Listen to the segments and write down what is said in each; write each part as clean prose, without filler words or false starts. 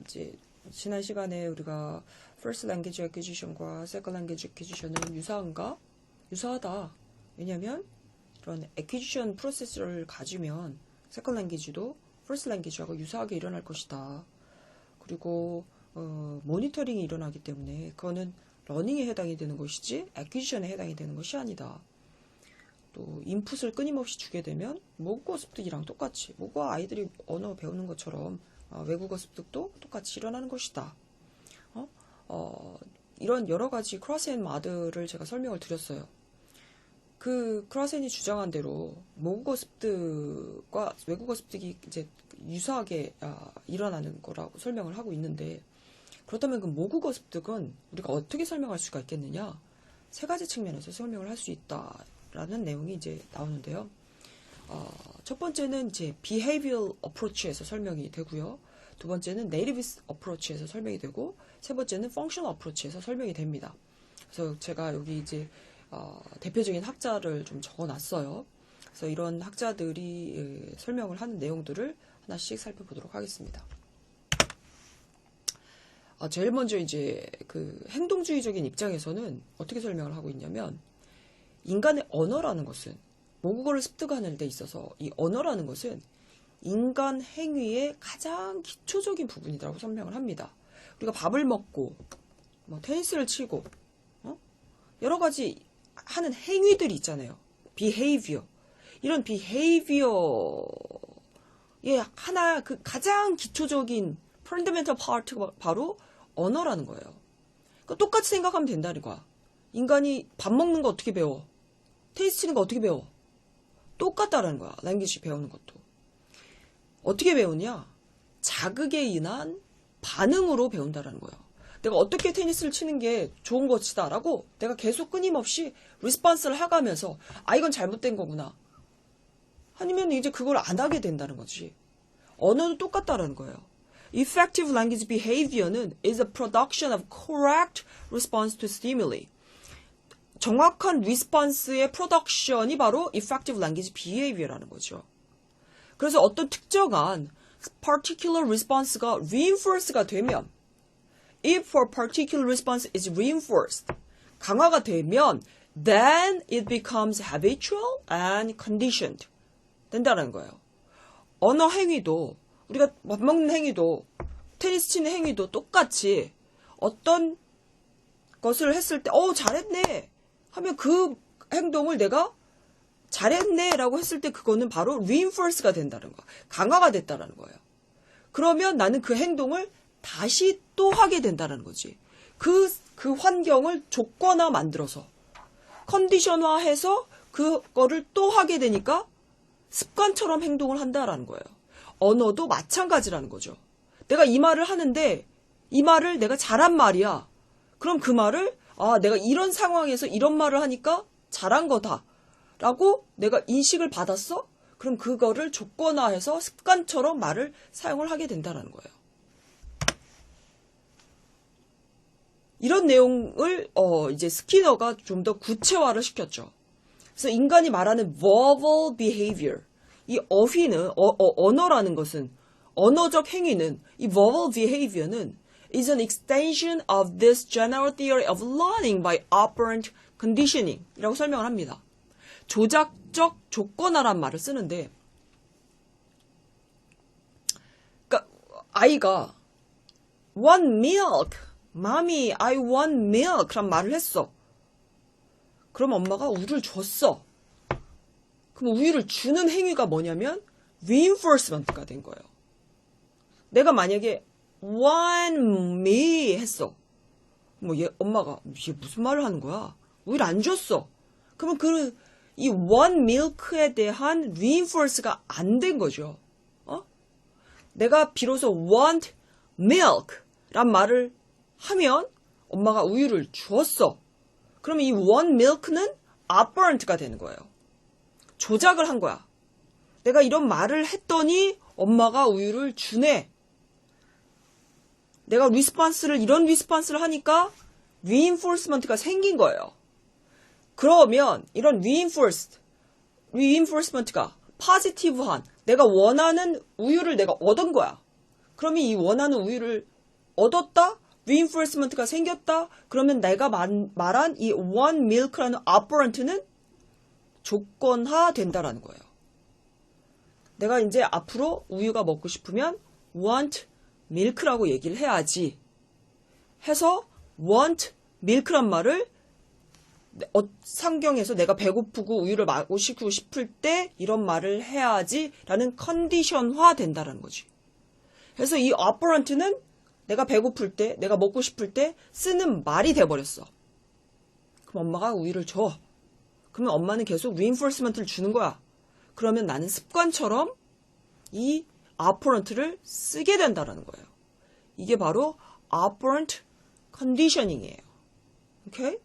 이제 지난 시간에 우리가 First Language Acquisition과 Second Language Acquisition은 유사한가? 유사하다. 왜냐면 이런 Acquisition 프로세스를 가지면 Second Language도 First Language하고 유사하게 일어날 것이다. 그리고 모니터링이 일어나기 때문에 그거는 러닝에 해당이 되는 것이지 Acquisition에 해당이 되는 것이 아니다. 또 인풋을 끊임없이 주게 되면 모국어 습득이랑 똑같이 모국어 아이들이 언어 배우는 것처럼 외국어 습득도 똑같이 일어나는 것이다. 이런 여러 가지 크라센 마들을 제가 설명을 드렸어요. 그 크라센이 주장한 대로 모국어 습득과 외국어 습득이 이제 유사하게 일어나는 거라고 설명을 하고 있는데, 그렇다면 그 모국어 습득은 우리가 어떻게 설명할 수가 있겠느냐? 세 가지 측면에서 설명을 할 수 있다라는 내용이 이제 나오는데요. 첫 번째는 이제 behavioral approach에서 설명이 되고요. 두 번째는 native approach에서 설명이 되고, 세 번째는 functional approach에서 설명이 됩니다. 그래서 제가 여기 이제 대표적인 학자를 좀 적어놨어요. 그래서 이런 학자들이 설명을 하는 내용들을 하나씩 살펴보도록 하겠습니다. 제일 먼저 이제 그 행동주의적인 입장에서는 어떻게 설명을 하고 있냐면, 인간의 언어라는 것은, 모국어를 습득하는 데 있어서 이 언어라는 것은 인간 행위의 가장 기초적인 부분이라고 설명을 합니다. 우리가 밥을 먹고 뭐 테니스를 치고 여러 가지 하는 행위들이 있잖아요. behavior. 이런 behavior의 하나 그 가장 기초적인 fundamental part가 바로 언어라는 거예요. 그러니까 똑같이 생각하면 된다는 거야. 인간이 밥 먹는 거 어떻게 배워? 테니스 치는 거 어떻게 배워? 똑같다라는 거야. 랭귀지 배우는 것도. 어떻게 배우냐? 자극에 인한 반응으로 배운다라는 거예요. 내가 어떻게 테니스를 치는 게 좋은 것이다라고 내가 계속 끊임없이 리스폰스를 해가면서 이건 잘못된 거구나. 아니면 이제 그걸 안 하게 된다는 거지. 언어도 똑같다라는 거예요. Effective language behavior는 is a production of correct response to stimuli. 정확한 리스폰스의 프로덕션이 바로 effective language behavior라는 거죠. 그래서 어떤 특정한 particular response가 reinforce가 되면, if a particular response is reinforced, 강화가 되면, then it becomes habitual and conditioned. 된다는 거예요. 언어 행위도, 우리가 밥 먹는 행위도, 테니스 치는 행위도 똑같이 어떤 것을 했을 때, 잘했네! 하면 그 행동을 내가 잘했네 라고 했을 때 그거는 바로 reinforce가 된다는 거야. 강화가 됐다는 거예요. 그러면 나는 그 행동을 다시 또 하게 된다는 거지. 그 환경을 조건화 만들어서 컨디션화해서 그거를 또 하게 되니까 습관처럼 행동을 한다라는 거예요. 언어도 마찬가지라는 거죠. 내가 이 말을 하는데 이 말을 내가 잘한 말이야. 그럼 그 말을 내가 이런 상황에서 이런 말을 하니까 잘한 거다 라고 내가 인식을 받았어? 그럼 그거를 조건화해서 습관처럼 말을 사용을 하게 된다는 거예요. 이런 내용을 이제 스키너가 좀 더 구체화를 시켰죠. 그래서 인간이 말하는 verbal behavior, 이 어휘는 언어라는 것은, 언어적 행위는, 이 verbal behavior는 is an extension of this general theory of learning by operant conditioning 이라고 설명을 합니다. 조작적 조건화란 말을 쓰는데, 그러니까 아이가 want milk, mommy, I want milk 란 말을 했어. 그럼 엄마가 우유를 줬어. 그럼 우유를 주는 행위가 뭐냐면 reinforcement가 된 거예요. 내가 만약에 want me 했어. 엄마가 얘 무슨 말을 하는 거야? 우유를 안 줬어. 그러면 이 want milk에 대한 reinforce가 안 된 거죠. 내가 비로소 want milk 란 말을 하면 엄마가 우유를 주었어. 그러면 이 want milk는 operant가 되는 거예요. 조작을 한 거야. 내가 이런 말을 했더니 엄마가 우유를 주네. 내가 이런 리스폰스를 하니까 reinforcement가 생긴 거예요. 그러면 이런 reinforcement가 positive한, 내가 원하는 우유를 내가 얻은 거야. 그러면 이 원하는 우유를 얻었다? reinforcement가 생겼다? 그러면 내가 말한 이 want milk라는 operant는 조건화 된다라는 거예요. 내가 이제 앞으로 우유가 먹고 싶으면 want milk라고 얘기를 해야지 해서 want milk란 말을 상경에서 내가 배고프고 우유를 마시고 싶을 때 이런 말을 해야지 라는 컨디션화 된다라는 거지. 그래서 이 operant는 내가 배고플 때, 내가 먹고 싶을 때 쓰는 말이 돼버렸어. 그럼 엄마가 우유를 줘. 그러면 엄마는 계속 reinforcement를 주는 거야. 그러면 나는 습관처럼 이 operant를 쓰게 된다라는 거예요. 이게 바로 operant conditioning이에요. 오케이?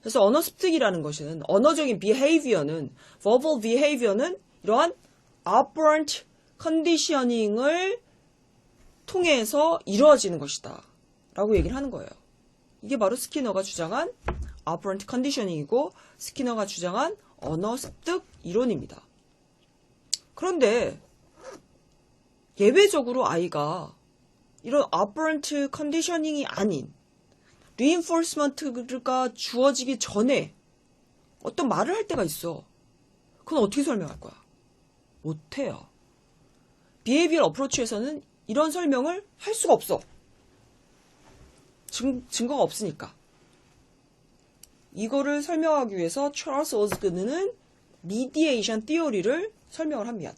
그래서 언어 습득이라는 것은 언어적인 behavior는 verbal behavior는 이러한 operant conditioning을 통해서 이루어지는 것이다 라고 얘기를 하는 거예요. 이게 바로 스키너가 주장한 operant conditioning이고 스키너가 주장한 언어 습득 이론입니다. 그런데 예외적으로 아이가 이런 operant conditioning이 아닌 reinforcement가 주어지기 전에 어떤 말을 할 때가 있어. 그건 어떻게 설명할 거야? 못해요. behavioral approach에서는 이런 설명을 할 수가 없어. 증거가 없으니까. 이거를 설명하기 위해서 찰스 오즈그는 미디에이션 티어리를 설명을 합니다.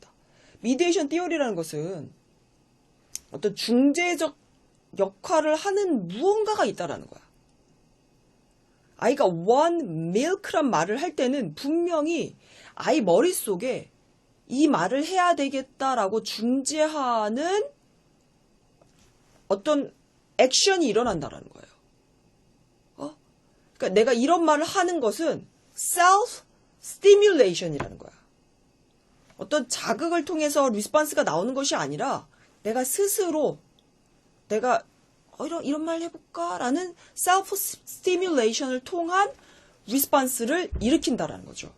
미디에이션 티어리라는 것은 어떤 중재적 역할을 하는 무언가가 있다라는 거야. 아이가 want milk란 말을 할 때는 분명히 아이 머릿속에 이 말을 해야 되겠다라고 중재하는 어떤 액션이 일어난다라는 거예요. 그러니까 내가 이런 말을 하는 것은 self-stimulation이라는 거야. 어떤 자극을 통해서 리스폰스가 나오는 것이 아니라 내가 스스로 내가 이런 말 해볼까? 라는 self-stimulation을 통한 리스폰스를 일으킨다라는 거죠.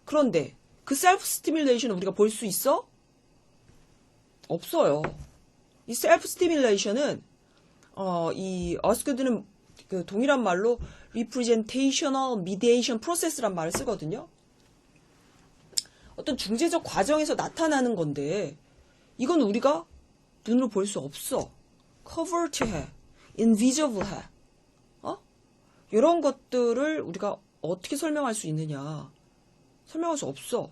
그런데 그 self-stimulation을 우리가 볼 수 있어? 없어요. 이 self-stimulation은 이 어스크드는 그 동일한 말로 representational mediation process란 말을 쓰거든요. 어떤 중재적 과정에서 나타나는 건데 이건 우리가 눈으로 볼 수 없어. covert해. invisible해. 이런 것들을 우리가 어떻게 설명할 수 있느냐. 설명할 수 없어.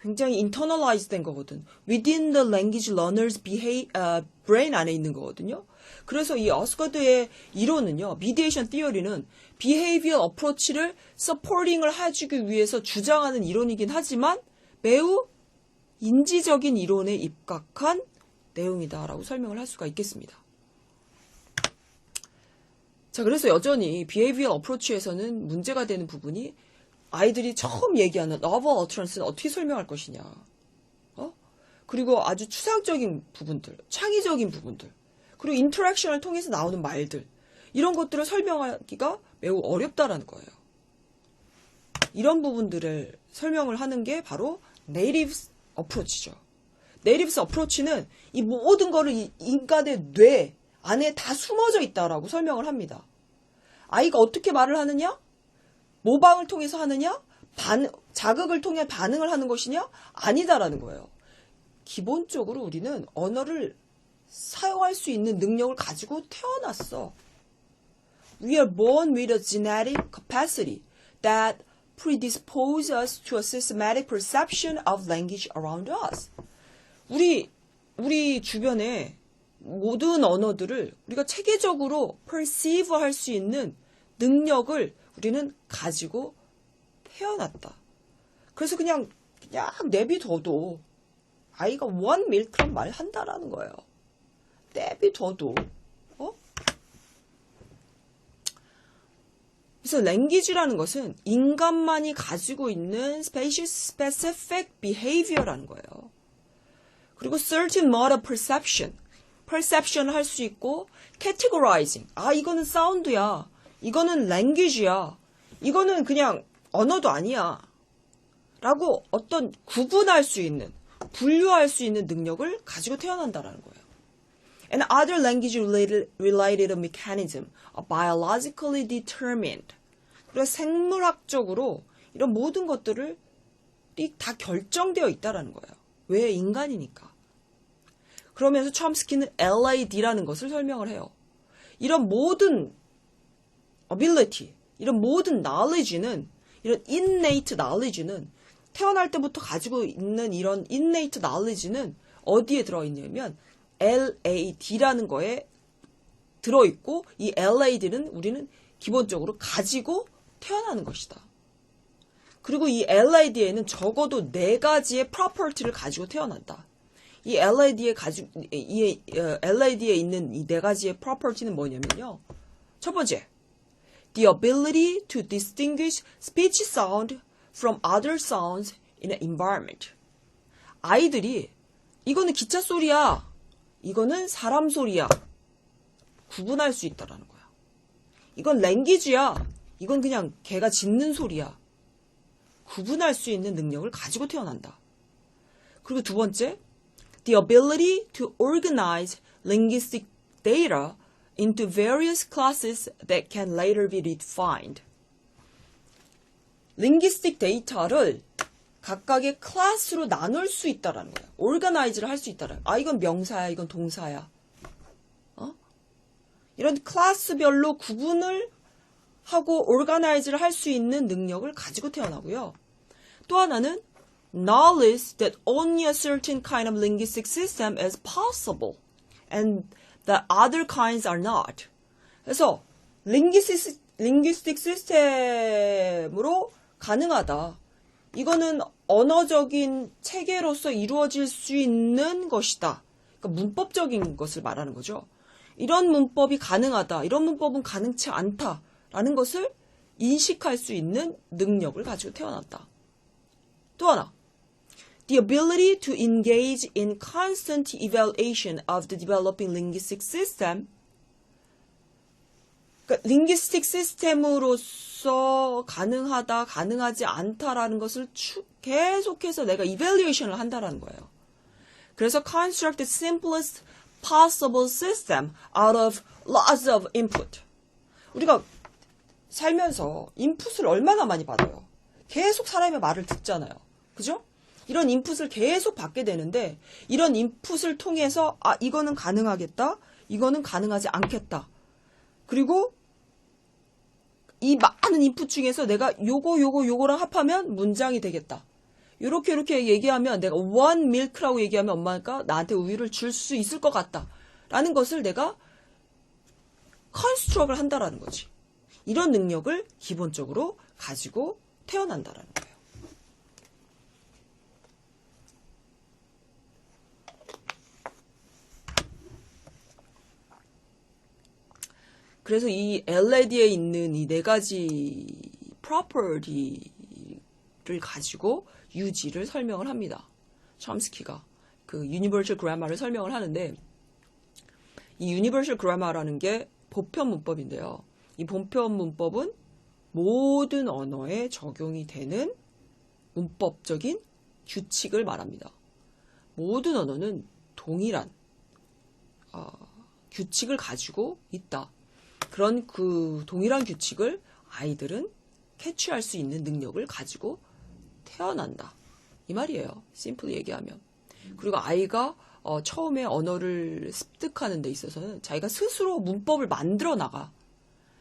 굉장히 internalized 된 거거든. within the language learner's brain 안에 있는 거거든요. 그래서 이 어스커드의 이론은요. mediation theory는 behavioral approach를 supporting을 해주기 위해서 주장하는 이론이긴 하지만 매우 인지적인 이론에 입각한 내용이다라고 설명을 할 수가 있겠습니다. 자, 그래서 여전히 behavioral approach에서는 문제가 되는 부분이 아이들이 처음 얘기하는 novel utterance는 어떻게 설명할 것이냐. 그리고 아주 추상적인 부분들, 창의적인 부분들, 그리고 인터랙션을 통해서 나오는 말들, 이런 것들을 설명하기가 매우 어렵다라는 거예요. 이런 부분들을 설명을 하는 게 바로 native approach죠. native approach는 이 모든 거를 인간의 뇌 안에 다 숨어져 있다라고 설명을 합니다. 아이가 어떻게 말을 하느냐? 모방을 통해서 하느냐? 자극을 통해 반응을 하는 것이냐? 아니다라는 거예요. 기본적으로 우리는 언어를 사용할 수 있는 능력을 가지고 태어났어. We are born with a genetic capacity that predisposes us to a systematic perception of language around us. 우리 주변에 모든 언어들을 우리가 체계적으로 perceive 할 수 있는 능력을 우리는 가지고 태어났다. 그래서 그냥 내비둬도 아이가 want milk란 말 한다라는 거예요. 내비둬도. 그래서 language라는 것은 인간만이 가지고 있는 species specific behavior라는 거예요. 그리고 certain mode of perception을 할 수 있고 categorizing. 이거는 사운드야. 이거는 language야. 이거는 그냥 언어도 아니야. 라고 어떤 구분할 수 있는, 분류할 수 있는 능력을 가지고 태어난다라는 거예요. and other language-related mechanism are biologically determined. 그래서 생물학적으로 이런 모든 것들을 다 결정되어 있다라는 거예요. 왜? 인간이니까. 그러면서 촘스키는 LAD라는 것을 설명을 해요. 이런 모든 ability, 이런 모든 knowledge는, 이런 innate knowledge는 태어날 때부터 가지고 있는 이런 innate knowledge는 어디에 들어있냐면 LAD라는 거에 들어있고, 이 LAD는 우리는 기본적으로 가지고 태어나는 것이다. 그리고 이 LAD에는 적어도 4가지의 property를 가지고 태어난다. 이 LAD에 있는 이 4가지의 property는 뭐냐면요. 첫 번째, the ability to distinguish speech sound from other sounds in an environment. 아이들이 이거는 기차 소리야, 이거는 사람 소리야, 구분할 수 있다라는 거야. 이건 랭귀지야, 이건 그냥 개가 짖는 소리야. 구분할 수 있는 능력을 가지고 태어난다. 그리고 두 번째, the ability to organize linguistic data into various classes that can later be refined. linguistic data를 각각의 클래스로 나눌 수 있다라는 거야. organize를 할 수 있다라는 거야. 아, 이건 명사야, 이건 동사야. 이런 클래스별로 구분을 하고 organize를 할 수 있는 능력을 가지고 태어나고요. 또 하나는 knowledge that only a certain kind of linguistic system is possible and that other kinds are not. 그래서 linguistic 시스템으로 가능하다. 이거는 언어적인 체계로서 이루어질 수 있는 것이다. 그러니까 문법적인 것을 말하는 거죠. 이런 문법이 가능하다. 이런 문법은 가능치 않다라는 것을 인식할 수 있는 능력을 가지고 태어났다. 또 하나, the ability to engage in constant evaluation of the developing linguistic system. 그러니까 linguistic 시스템으로서 가능하다, 가능하지 않다라는 것을 계속해서 내가 evaluation을 한다라는 거예요. 그래서 construct the simplest possible system out of lots of input. 우리가 살면서 인풋을 얼마나 많이 받아요. 계속 사람의 말을 듣잖아요. 그죠? 이런 인풋을 계속 받게 되는데, 이런 인풋을 통해서 아, 이거는 가능하겠다, 이거는 가능하지 않겠다. 그리고 이 많은 인풋 중에서 내가 요거랑 합하면 문장이 되겠다. 요렇게 얘기하면 내가 one milk라고 얘기하면 엄마가 나한테 우유를 줄 수 있을 것 같다. 라는 것을 내가 construct을 한다라는 거지. 이런 능력을 기본적으로 가지고 태어난다라는 거예요. 그래서 이 LAD에 있는 이 4가지 property를 가지고 유지를 설명을 합니다. 촘스키가 그 universal grammar를 설명을 하는데, 이 universal grammar라는 게 보편 문법인데요. 이 보편 문법은 모든 언어에 적용이 되는 문법적인 규칙을 말합니다. 모든 언어는 동일한 규칙을 가지고 있다. 그런 그 동일한 규칙을 아이들은 캐치할 수 있는 능력을 가지고 태어난다. 이 말이에요. 심플리 얘기하면. 그리고 아이가 처음에 언어를 습득하는 데 있어서는 자기가 스스로 문법을 만들어 나가.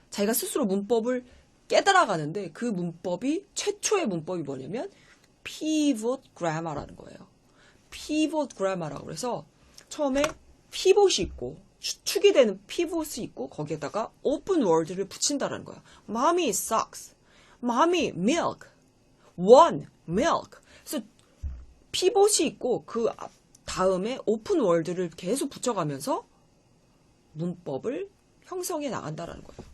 자기가 스스로 문법을 깨달아가는데, 그 문법이, 최초의 문법이 뭐냐면 pivot grammar라는 거예요. pivot grammar라고 그래서 처음에 pivot이 있고, 추측이 되는 pivot이 있고, 거기에다가 open word를 붙인다라는 거야. Mommy sucks. Mommy milk. One milk. 그래서 pivot이 있고 그 다음에 open word를 계속 붙여가면서 문법을 형성해 나간다라는 거예요.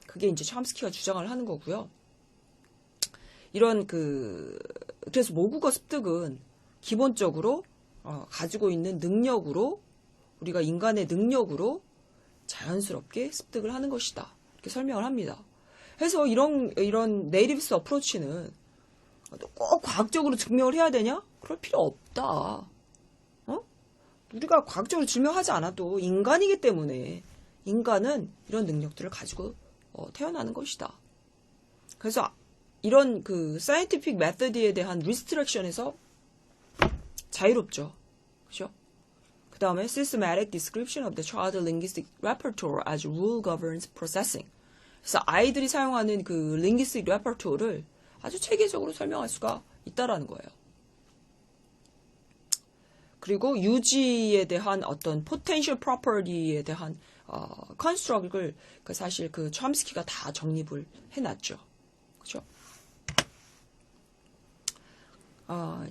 그게 이제 촘스키가 주장을 하는 거고요. 이런 그래서 모국어 습득은 기본적으로 가지고 있는 능력으로, 우리가 인간의 능력으로 자연스럽게 습득을 하는 것이다. 이렇게 설명을 합니다. 그래서 이런 네이티브스 어프로치는 꼭 과학적으로 증명을 해야 되냐? 그럴 필요 없다. 우리가 과학적으로 증명하지 않아도 인간이기 때문에 인간은 이런 능력들을 가지고 태어나는 것이다. 그래서 이런 그 사이언티픽 메서드에 대한 리스트렉션에서 자유롭죠. 그죠? 그 다음에 systematic description of the child linguistic repertoire as rule governs processing. 그래서 아이들이 사용하는 그 linguistic repertoire를 아주 체계적으로 설명할 수가 있다라는 거예요. 그리고 유지에 대한 어떤 potential property에 대한 construct을 사실 그 촘스키가 다 정립을 해놨죠. 그죠?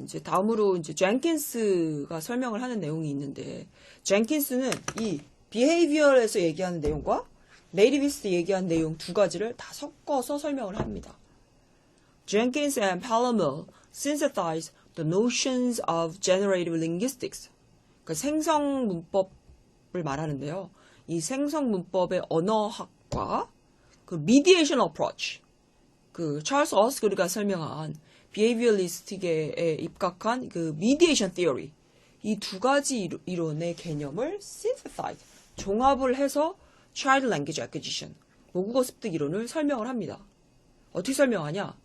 이제 다음으로 이제 젠킨스가 설명을 하는 내용이 있는데, 젠킨스는 이 behavior에서 얘기하는 내용과 네이티비스트 얘기하는 내용 두 가지를 다 섞어서 설명을 합니다. Jenkins and Palomel synthesize the notions of generative linguistics. 그 생성 문법을 말하는데요. 이 생성 문법의 언어학과 그 mediation approach, 그 찰스 어스그리가 설명한 behavioralistic에 입각한 그 mediation theory, 이 두 가지 이론의 개념을 synthesize, 종합을 해서 child language acquisition, 모국어 습득 이론을 설명을 합니다. 어떻게 설명하냐?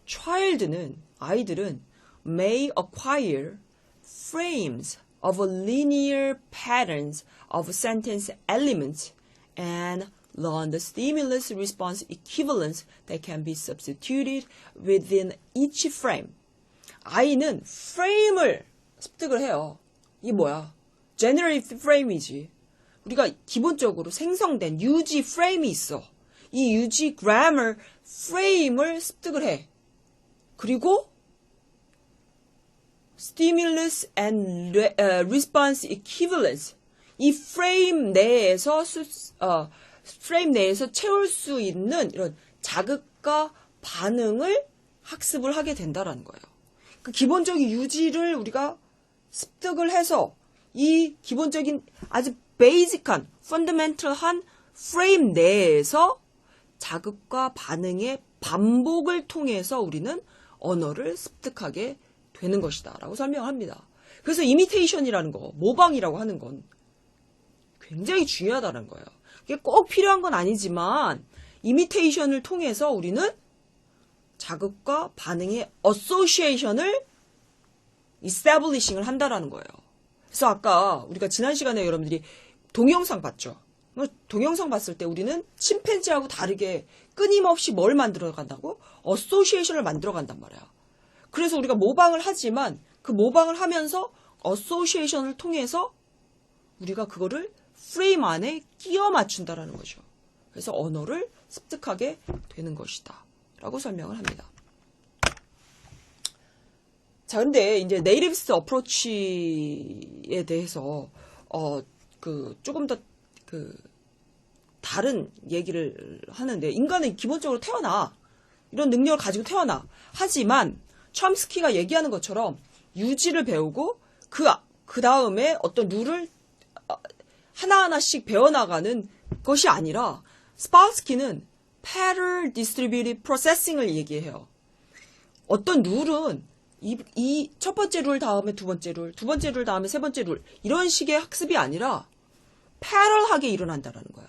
child는, 아이들은 may acquire frames of linear patterns of sentence elements and learn the stimulus response equivalence that can be substituted within each frame. 아이는 frame을 습득을 해요. 이게 뭐야? generative frame이지. 우리가 기본적으로 생성된 유지 프레임이 있어. 이 유지 grammar frame을 습득을 해. 그리고 stimulus and response equivalence, 이 프레임 내에서 채울 수 있는 이런 자극과 반응을 학습을 하게 된다라는 거예요. 그 기본적인 유지를 우리가 습득을 해서 이 기본적인 아주 베이직한, 펀더멘털한 프레임 내에서 자극과 반응의 반복을 통해서 우리는 언어를 습득하게 되는 것이다 라고 설명합니다. 그래서 이미테이션이라는 거, 모방이라고 하는 건 굉장히 중요하다는 거예요. 이게 꼭 필요한 건 아니지만 이미테이션을 통해서 우리는 자극과 반응의 어소시에이션을 이스태블리싱을 한다라는 거예요. 그래서 아까 우리가 지난 시간에 여러분들이 동영상 봤죠? 동영상 봤을 때 우리는 침팬지하고 다르게 끊임없이 뭘 만들어 간다고? 어소시에이션을 만들어 간단 말이야. 그래서 우리가 모방을 하지만 그 모방을 하면서 어소시에이션을 통해서 우리가 그거를 프레임 안에 끼워 맞춘다라는 거죠. 그래서 언어를 습득하게 되는 것이다 라고 설명을 합니다. 자, 근데 이제 네이티비스트 어프로치에 대해서 조금 더 다른 얘기를 하는데, 인간은 기본적으로 태어나 이런 능력을 가지고 태어나. 하지만 촘스키가 얘기하는 것처럼 유지를 배우고 그 다음에 어떤 룰을 하나하나씩 배워나가는 것이 아니라, 스파우스키는 pattern distributed processing을 얘기해요. 어떤 룰은 이 첫 번째 룰 다음에 두 번째 룰, 두 번째 룰 다음에 세 번째 룰, 이런 식의 학습이 아니라 패럴하게 일어난다라는 거야.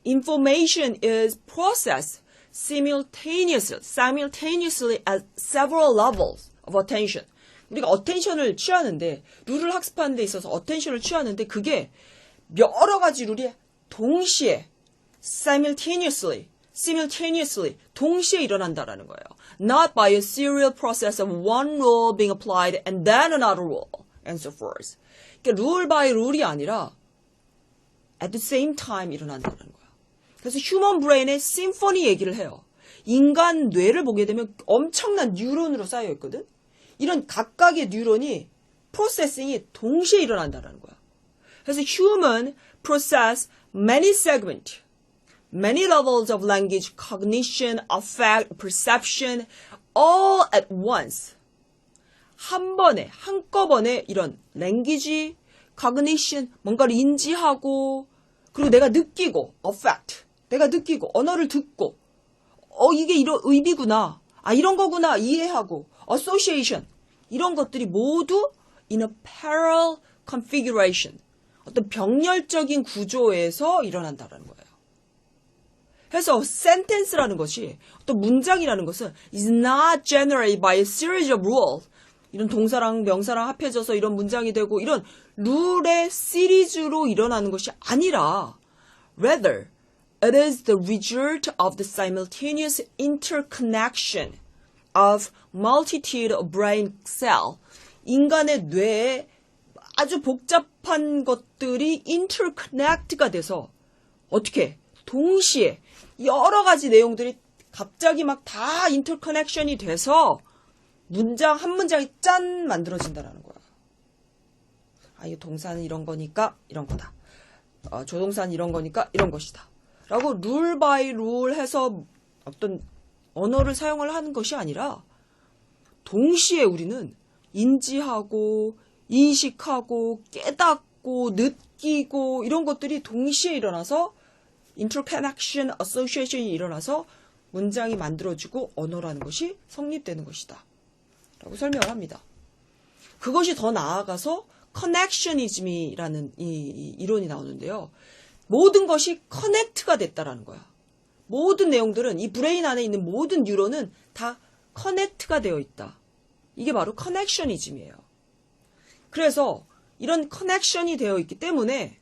Information is processed simultaneously at several levels of attention. 우리가 attention을 취하는데, 룰을 학습하는 데 있어서 attention을 취하는데, 그게 여러 가지 룰이 동시에 simultaneously 동시에 일어난다라는 거예요. Not by a serial process of one rule being applied and then another rule and so forth. 그러니까 rule by rule이 아니라 at the same time 일어난다는 거야. 그래서 휴먼 브레인의 심포니 얘기를 해요. 인간 뇌를 보게 되면 엄청난 뉴런으로 쌓여 있거든. 이런 각각의 뉴런이 프로세싱이 동시에 일어난다는 거야. 그래서 human process many segments, many levels of language, cognition, affect, perception, all at once. 한꺼번에 이런 language, cognition, 뭔가를 인지하고, 그리고 내가 느끼고, affect, 내가 느끼고, 언어를 듣고, 이게 이런 의미구나, 이런 거구나, 이해하고, association, 이런 것들이 모두 in a parallel configuration, 어떤 병렬적인 구조에서 일어난다라는 거예요. 그래서 sentence라는 것이, 어떤 문장이라는 것은 is not generated by a series of rules. 이런 동사랑 명사랑 합해져서 이런 문장이 되고 이런 룰의 시리즈로 일어나는 것이 아니라 rather, it is the result of the simultaneous interconnection of multitude of brain cell. 인간의 뇌에 아주 복잡한 것들이 interconnect가 돼서 어떻게 동시에 여러 가지 내용들이 갑자기 막 다 interconnection이 돼서 문장 한 문장이 짠 만들어진다라는 거야. 아, 이 동사는 이런 거니까 이런 거다. 조동사는 이런 거니까 이런 것이다. 라고 룰 바이 룰 해서 어떤 언어를 사용을 하는 것이 아니라 동시에 우리는 인지하고 인식하고 깨닫고 느끼고 이런 것들이 동시에 일어나서 interconnection, association이 일어나서 문장이 만들어지고 언어라는 것이 성립되는 것이다. 라고 설명을 합니다. 그것이 더 나아가서 connectionism이라는 이 이론이 나오는데요. 모든 것이 커넥트가 됐다라는 거야. 모든 내용들은 이 브레인 안에 있는 모든 뉴런은 다 커넥트가 되어 있다. 이게 바로 connectionism이에요. 그래서 이런 커넥션이 되어 있기 때문에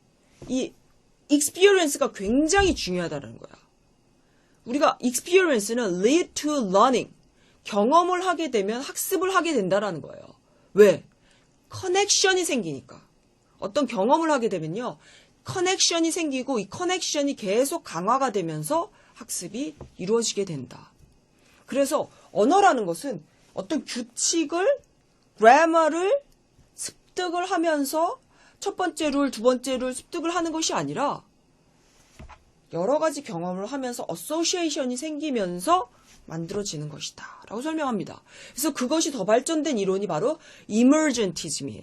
이 experience가 굉장히 중요하다는 거야. 우리가 experience는 lead to learning. 경험을 하게 되면 학습을 하게 된다라는 거예요. 왜? 커넥션이 생기니까. 어떤 경험을 하게 되면요. 커넥션이 생기고 이 커넥션이 계속 강화가 되면서 학습이 이루어지게 된다. 그래서 언어라는 것은 어떤 규칙을, 그래머를 습득을 하면서 첫 번째 룰, 두 번째 룰 습득을 하는 것이 아니라 여러 가지 경험을 하면서 어소시에이션이 생기면서 만들어지는 것이다. 라고 설명합니다. 그래서 그것이 더 발전된 이론이 바로 emergentism이에요.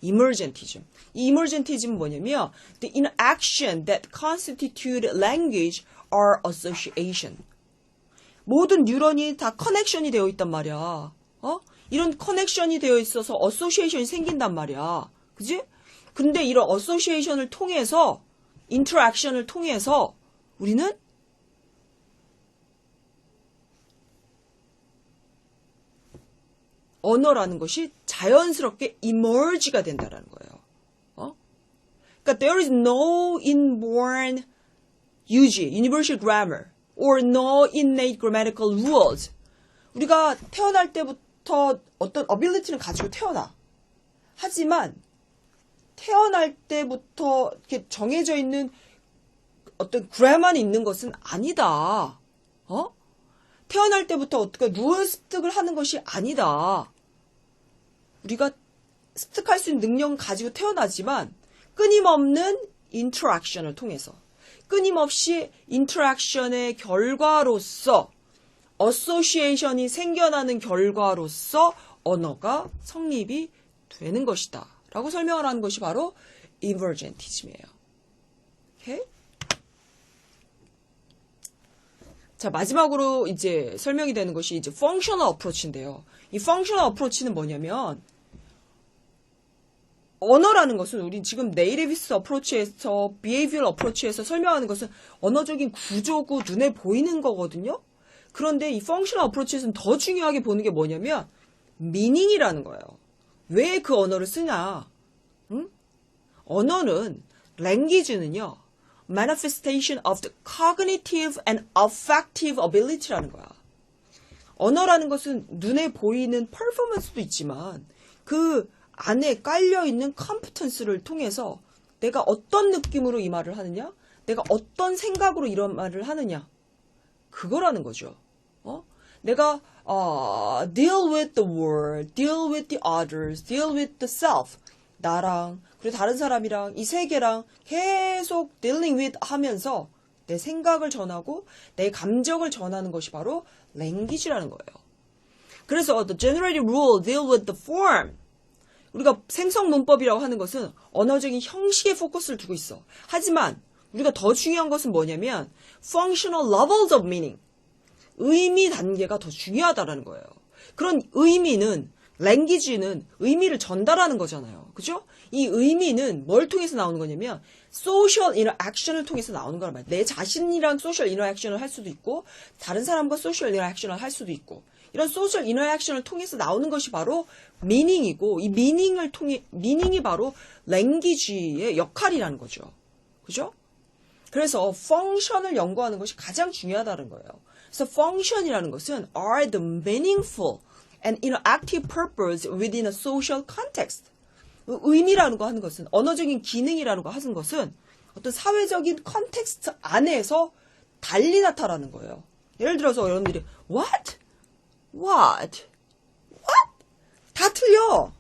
emergentism. 이 emergentism은 뭐냐면 the interaction that constitute language or association. 모든 뉴런이 다 커넥션이 되어 있단 말이야. 이런 커넥션이 되어 있어서 어소시에이션이 생긴단 말이야. 그지? 근데 이런 어소시에이션을 통해서 인터랙션을 통해서 우리는 언어라는 것이 자연스럽게 emerge가 된다라는 거예요. 그러니까 there is no inborn UG, universal grammar, or no innate grammatical rules. 우리가 태어날 때부터 어떤 ability는 가지고 태어나. 하지만 태어날 때부터 이렇게 정해져 있는 어떤 그래머만 있는 것은 아니다. 태어날 때부터 어떻게 룰 습득을 하는 것이 아니다. 우리가 습득할 수 있는 능력은 가지고 태어나지만 끊임없는 인터랙션을 통해서 끊임없이 인터랙션의 결과로서 어소시에이션이 생겨나는 결과로서 언어가 성립이 되는 것이다. 라고 설명을 하는 것이 바로 emergentism이에요. 오케이? 자, 마지막으로 이제 설명이 되는 것이 이제 functional approach인데요. 이 functional approach는 뭐냐면 언어라는 것은 우리 지금 네이티비스트 어프로치에서 behavioral 어프로치에서 설명하는 것은 언어적인 구조고 눈에 보이는 거거든요. 그런데 이 functional 어프로치에서는 더 중요하게 보는 게 뭐냐면 meaning이라는 거예요. 왜 그 언어를 쓰냐? 응? 언어는 language는요. manifestation of the cognitive and affective ability라는 거야. 언어라는 것은 눈에 보이는 퍼포먼스도 있지만 그 안에 깔려있는 competence를 통해서 내가 어떤 느낌으로 이 말을 하느냐, 내가 어떤 생각으로 이런 말을 하느냐, 그거라는 거죠. 내가 deal with the world, deal with the others, deal with the self, 나랑 그리고 다른 사람이랑 이 세계랑 계속 dealing with 하면서 내 생각을 전하고 내 감정을 전하는 것이 바로 language라는 거예요. 그래서 the generative rule deal with the form. 우리가 생성 문법이라고 하는 것은 언어적인 형식에 포커스를 두고 있어. 하지만 우리가 더 중요한 것은 뭐냐면 functional levels of meaning. 의미 단계가 더 중요하다라는 거예요. 그런 의미는 랭귀지는 의미를 전달하는 거잖아요. 그죠? 이 의미는 뭘 통해서 나오는 거냐면 소셜 인터액션을 통해서 나오는 거란 말이에요. 내 자신이랑 소셜 인터액션을 할 수도 있고 다른 사람과 소셜 인터액션을 할 수도 있고 이런 소셜 인터액션을 통해서 나오는 것이 바로 미닝이고 이 미닝이 바로 랭귀지의 역할이라는 거죠. 그죠? 그래서 펑션을 연구하는 것이 가장 중요하다는 거예요. 그래서 펑션이라는 것은 are the meaningful and interactive purpose within a social context. 의미라는 거 하는 것은 언어적인 기능이라는 거 하는 것은 어떤 사회적인 컨텍스트 안에서 달리 나타나는 거예요. 예를 들어서 여러분들이 what? 다 틀려.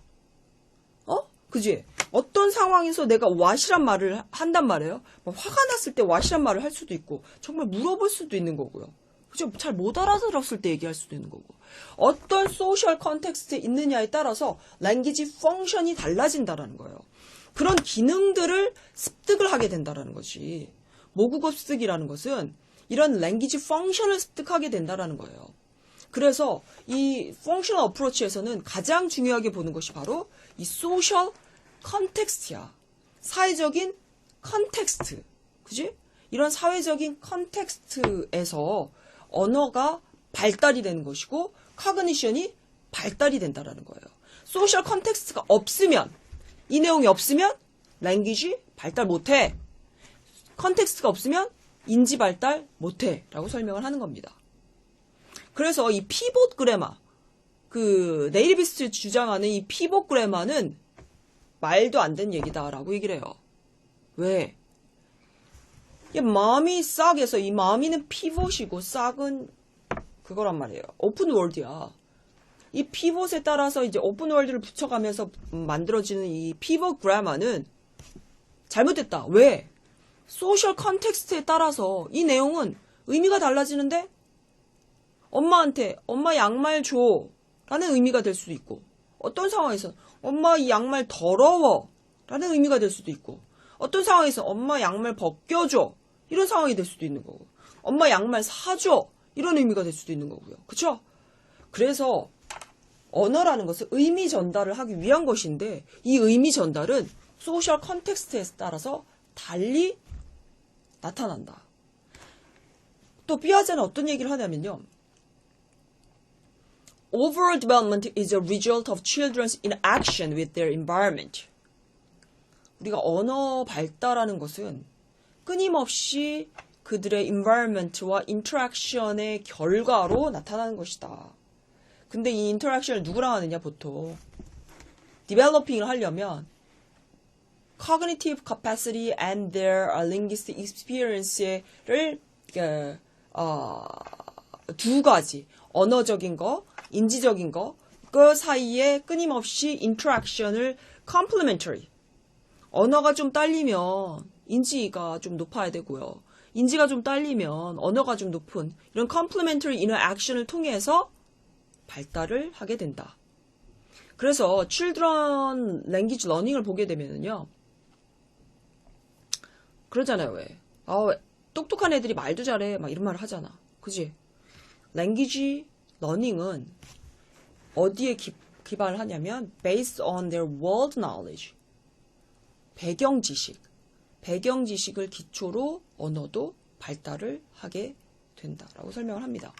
그지? 어떤 상황에서 내가 what이란 말을 한단 말이에요. 화가 났을 때 what이란 말을 할 수도 있고 정말 물어볼 수도 있는 거고요. 그죠? 잘 못 알아들었을 때 얘기할 수도 있는 거고. 어떤 소셜 컨텍스트에 있느냐에 따라서 랭귀지 펑션이 달라진다라는 거예요. 그런 기능들을 습득을 하게 된다라는 거지. 모국어 습득이라는 것은 이런 랭귀지 펑션을 습득하게 된다라는 거예요. 그래서 이 펑셔널 어프로치에서는 가장 중요하게 보는 것이 바로 이 소셜 컨텍스트야. 사회적인 컨텍스트. 그지? 이런 사회적인 컨텍스트에서 언어가 발달이 되는 것이고 커그니션이 발달이 된다라는 거예요. 소셜 컨텍스트가 없으면 이 내용이 없으면 랭귀지 발달 못해. 컨텍스트가 없으면 인지 발달 못해 라고 설명을 하는 겁니다. 그래서 이 피봇 그래마 그 네이티비스트 주장하는 이 피봇 그래마는 말도 안 되는 얘기다라고 얘기를 해요. 왜? 마음이 싹에서 이 마음이는 피봇이고 싹은 그거란 말이에요. 오픈 월드야. 이 피봇에 따라서 이제 오픈 월드를 붙여가면서 만들어지는 이 피봇 그래마는 잘못됐다. 왜? 소셜 컨텍스트에 따라서 이 내용은 의미가 달라지는데 엄마한테 엄마 양말 줘 라는 의미가 될 수도 있고 어떤 상황에서 엄마 이 양말 더러워 라는 의미가 될 수도 있고 어떤 상황에서 엄마 양말 벗겨줘 이런 상황이 될 수도 있는 거고 엄마 양말 사줘 이런 의미가 될 수도 있는 거고요. 그쵸? 그래서 언어라는 것은 의미 전달을 하기 위한 것인데 이 의미 전달은 소셜 컨텍스트에 따라서 달리 나타난다. 또 피아제는 어떤 얘기를 하냐면요. Overall development is a result of children's interaction with their environment. 우리가 언어 발달하는 것은 끊임없이 그들의 environment와 interaction의 결과로 나타나는 것이다. 근데 이 interaction을 누구랑 하느냐 보통 developing을 하려면 cognitive capacity and their linguistic experience를 두 가지 언어적인 거, 인지적인 거, 그 사이에 끊임없이 interaction을 complementary. 언어가 좀 딸리면 인지가 좀 높아야 되고요. 인지가 좀 딸리면 언어가 좀 높은 이런 complementary interaction을 통해서 발달을 하게 된다. 그래서 children language learning을 보게 되면은요. 그러잖아요, 왜? 똑똑한 애들이 말도 잘해. 막 이런 말을 하잖아. 그지? language learning은 어디에 기반을 하냐면 based on their world knowledge. 배경 지식을 기초로 언어도 발달을 하게 된다라고 설명을 합니다.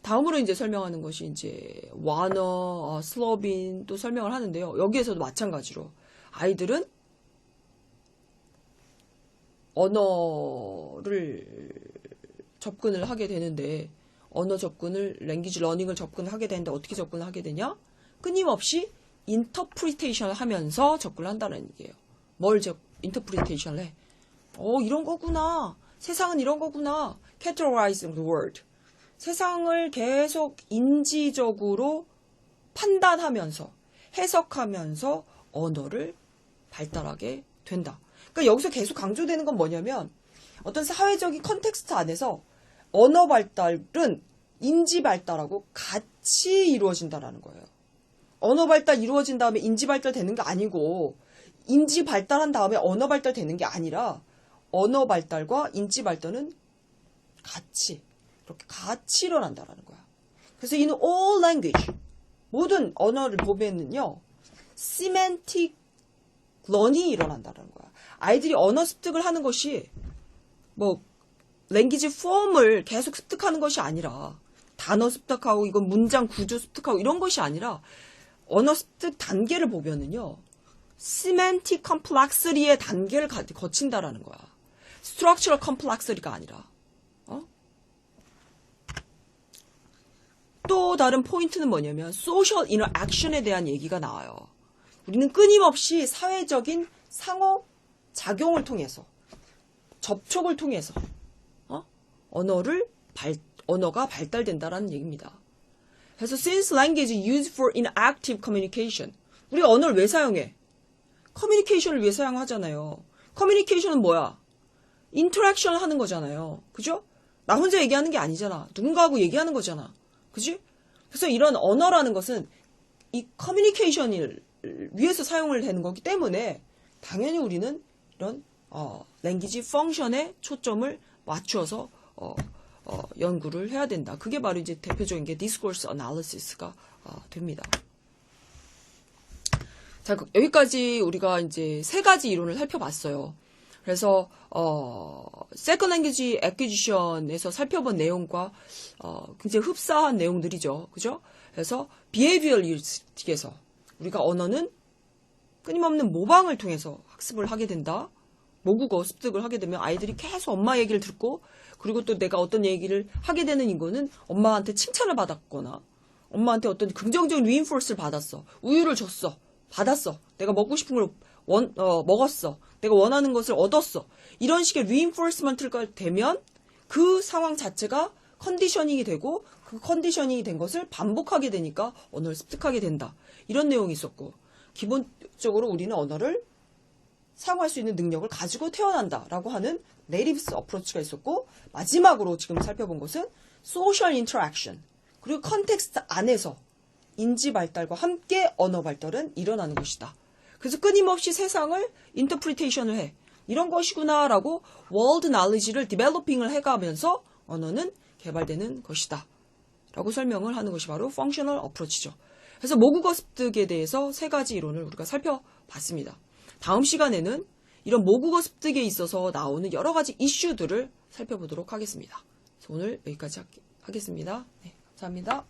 다음으로 이제 설명하는 것이 이제 와너, 슬로빈 또 설명을 하는데요. 여기에서도 마찬가지로 아이들은 언어를 접근을 하게 되는데 언어 접근을 랭귀지 러닝을 접근하게 되는데 어떻게 접근을 하게 되냐? 끊임없이 인터프리테이션을 하면서 접근을 한다는 얘기예요. 뭘 인터프리테이션을 해? 이런 거구나. 세상은 이런 거구나. categorizing the world. 세상을 계속 인지적으로 판단하면서 해석하면서 언어를 발달하게 된다. 그러니까 여기서 계속 강조되는 건 뭐냐면 어떤 사회적인 컨텍스트 안에서 언어 발달은 인지 발달하고 같이 이루어진다라는 거예요. 언어 발달 이루어진 다음에 인지 발달 되는 게 아니고 인지 발달한 다음에 언어 발달 되는 게 아니라 언어 발달과 인지 발달은 같이 이렇게 같이 일어난다라는 거야. 그래서 in all language, 모든 언어를 보면은요, semantic learning이 일어난다는 거야. 아이들이 언어 습득을 하는 것이 뭐 랭귀지 폼을 계속 습득하는 것이 아니라 단어 습득하고 이건 문장 구조 습득하고 이런 것이 아니라 언어 습득 단계를 보면은요, semantic complexity의 단계를 거친다라는 거야. structural complexity가 아니라. 또 다른 포인트는 뭐냐면 social interaction에 대한 얘기가 나와요. 우리는 끊임없이 사회적인 상호 작용을 통해서, 접촉을 통해서 언어가 발달된다라는 얘기입니다. 그래서 since language is used for interactive communication, 우리가 언어를 왜 사용해? 커뮤니케이션을 위해 사용하잖아요. 커뮤니케이션은 뭐야? 인터랙션 하는 거잖아요. 그죠? 나 혼자 얘기하는 게 아니잖아. 누군가하고 얘기하는 거잖아. 그지? 그래서 이런 언어라는 것은 이 커뮤니케이션을 위해서 사용을 되는 거기 때문에 당연히 우리는 이런 랭귀지 펑션에 초점을 맞추어서 연구를 해야 된다. 그게 바로 이제 대표적인 게 discourse analysis가 됩니다. 자, 여기까지 우리가 이제 세 가지 이론을 살펴봤어요. 그래서 second language acquisition에서 살펴본 내용과 굉장히 흡사한 내용들이죠. 그죠? 그래서 behavioristic에서 우리가 언어는 끊임없는 모방을 통해서 학습을 하게 된다. 모국어 습득을 하게 되면 아이들이 계속 엄마 얘기를 듣고, 그리고 또 내가 어떤 얘기를 하게 되는 이거는 엄마한테 칭찬을 받았거나 엄마한테 어떤 긍정적인 reinforce를 받았어. 우유를 줬어. 받았어. 내가 먹고 싶은 걸 먹었어. 내가 원하는 것을 얻었어. 이런 식의 reinforcement가 되면 그 상황 자체가 컨디셔닝이 되고, 그 컨디셔닝이 된 것을 반복하게 되니까 언어를 습득하게 된다. 이런 내용이 있었고, 기본적으로 우리는 언어를 사용할 수 있는 능력을 가지고 태어난다라고 하는 네이티브스 어프로치가 있었고, 마지막으로 지금 살펴본 것은 소셜 인터랙션, 그리고 컨텍스트 안에서 인지 발달과 함께 언어 발달은 일어나는 것이다. 그래서 끊임없이 세상을 인터프리테이션을 해. 이런 것이구나라고 월드 knowledge를 디벨로핑을 해가면서 언어는 개발되는 것이다. 라고 설명을 하는 것이 바로 functional approach죠. 그래서 모국어 습득에 대해서 세 가지 이론을 우리가 살펴봤습니다. 다음 시간에는 이런 모국어 습득에 있어서 나오는 여러 가지 이슈들을 살펴보도록 하겠습니다. 그래서 오늘 여기까지 하겠습니다. 네, 감사합니다.